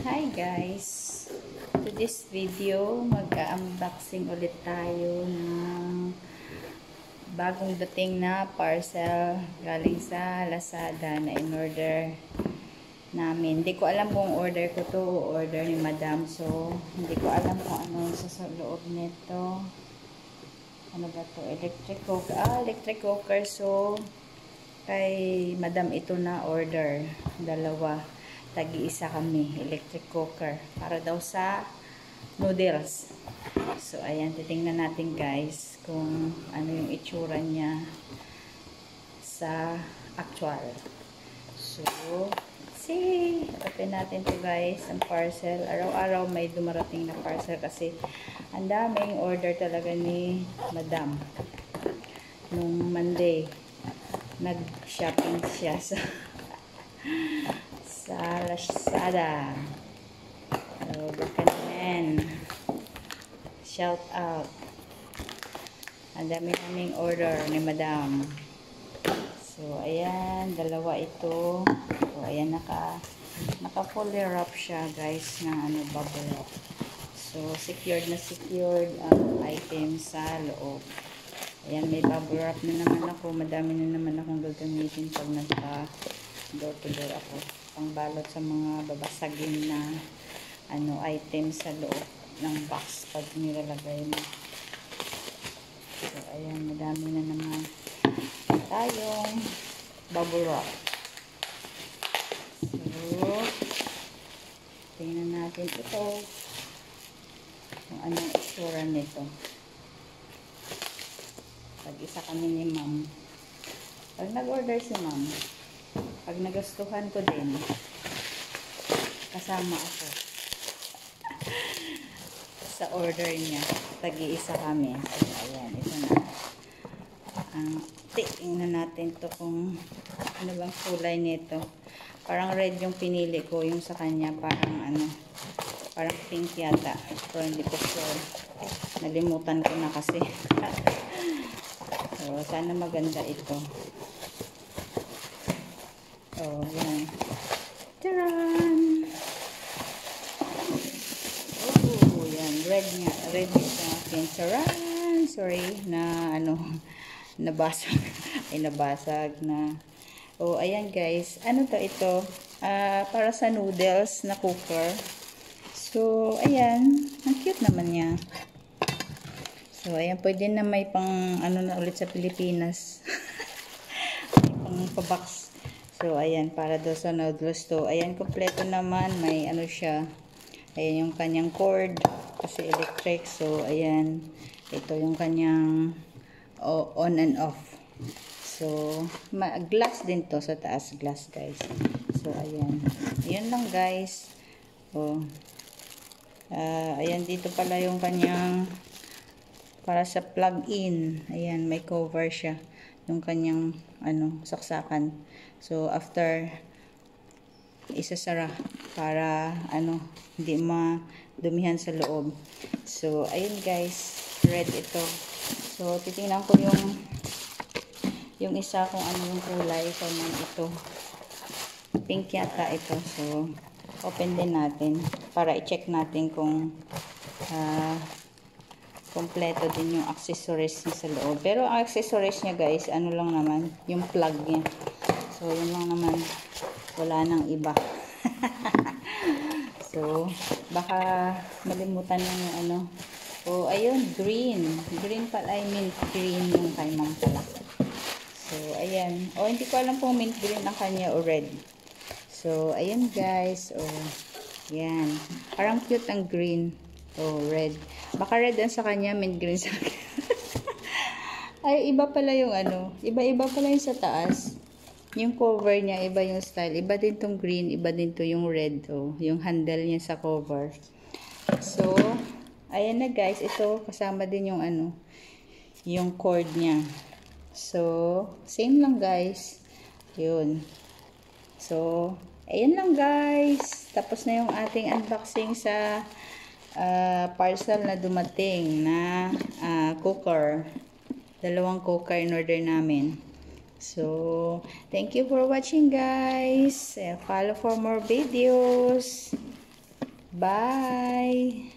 Hi guys! To this video, mag-unboxing ulit tayo ng bagong dating na parcel galing sa Lazada na in-order namin. Hindi ko alam kung order ko to o order ni Madam. So, hindi ko alam kung ano sa loob nito. Ano ba to? Electric cooker. Electric cooker. So, kay Madam ito na order. Dalawa. Tagi-isa kami, electric cooker para daw sa noodles. So ayan, titingnan natin guys kung ano yung itsura niya sa actual. So see, open natin to guys ang parcel. Araw-araw may dumarating na parcel kasi ang daming order talaga ni Madam. Nung Monday nag-shopping siya sa Lazada. So, bakanan. Shout out. Ang dami naming order ni Madam. So, ayan. Dalawa ito. So, ayan. Naka fully wrap siya, guys, na bubble wrap. So, secured na secured ang item sa loob. Ayan, may bubble wrap na naman ako. Madami na naman akong gagamitin pag door to door ako. Pangbalot sa mga babasagin na item sa loob ng box pag nilalagay mo. So, ayan, madami na naman tayong bubble wrap. So, tingnan natin ito kung anong itsura nito. Pag-isa kami ni Ma'am. Pag nag-order si Ma'am, pag nagustuhan ko din, kasama ako sa order niya. Tagi-isa kami. So, ayan, ito na. Tingnan natin to kung ano bang kulay nito. Parang red yung pinili ko, yung sa kanya parang parang pink yata. Pero hindi ko sure. Nalimutan ko na kasi. So, sana maganda ito. Oh, yan. Taran! Oh, yan. Red nga. Red sa akin. Taran! Sorry na nabasag. Ay, nabasag na. Oh, ayan guys. Ano to ito? Para sa noodles na cooker. So, ayan. Ang cute naman niya. So, ayan. Pwede na may pang na ulit sa Pilipinas. May pang pabox. So, ayan, para daw sa noodles to. Ayan, kompleto naman. May siya. Ayan yung kanyang cord. Kasi electric. So, ayan. Ito yung kanyang on and off. So, glass din to sa taas. Glass, guys. So, ayan. Ayan lang, guys. Oh. Ayan, dito pala yung kanyang para sa plug-in. Ayan, may cover siya. Yung kanyang saksakan. So after isasara para hindi madumihan sa loob. So ayun guys, red ito. So titingnan ko yung isa kung ano yung kulay. So ito pink yata ito. So open din natin para i-check natin kung kompleto din yung accessories niya sa loob. Pero ang accessories niya guys, lang naman, yung plug niya. So, yun lang naman. Wala nang iba. So, baka malimutan na yung Oh, ayun, green. Green pala, I mean green yung kay Ma'am pala. So, ayan. Oh, hindi ko alam kung mint green ang kanya o red. So, ayan guys. Oh, yan. Parang cute ang green. Oh, red. Baka red ang sa kanya, mint green sa akin. Ay, iba pala yung iba-iba pala yung sa taas. Yung cover niya, iba yung style. Iba din tong green, iba din to yung red. Oh, yung handle niya sa cover. So, ayan na guys. Ito, kasama din yung yung cord niya. So, same lang guys. Yun. So, ayan lang guys. Tapos na yung ating unboxing sa parcel na dumating na cooker. Dalawang cooker in order namin. So, thank you for watching guys. Follow for more videos. Bye!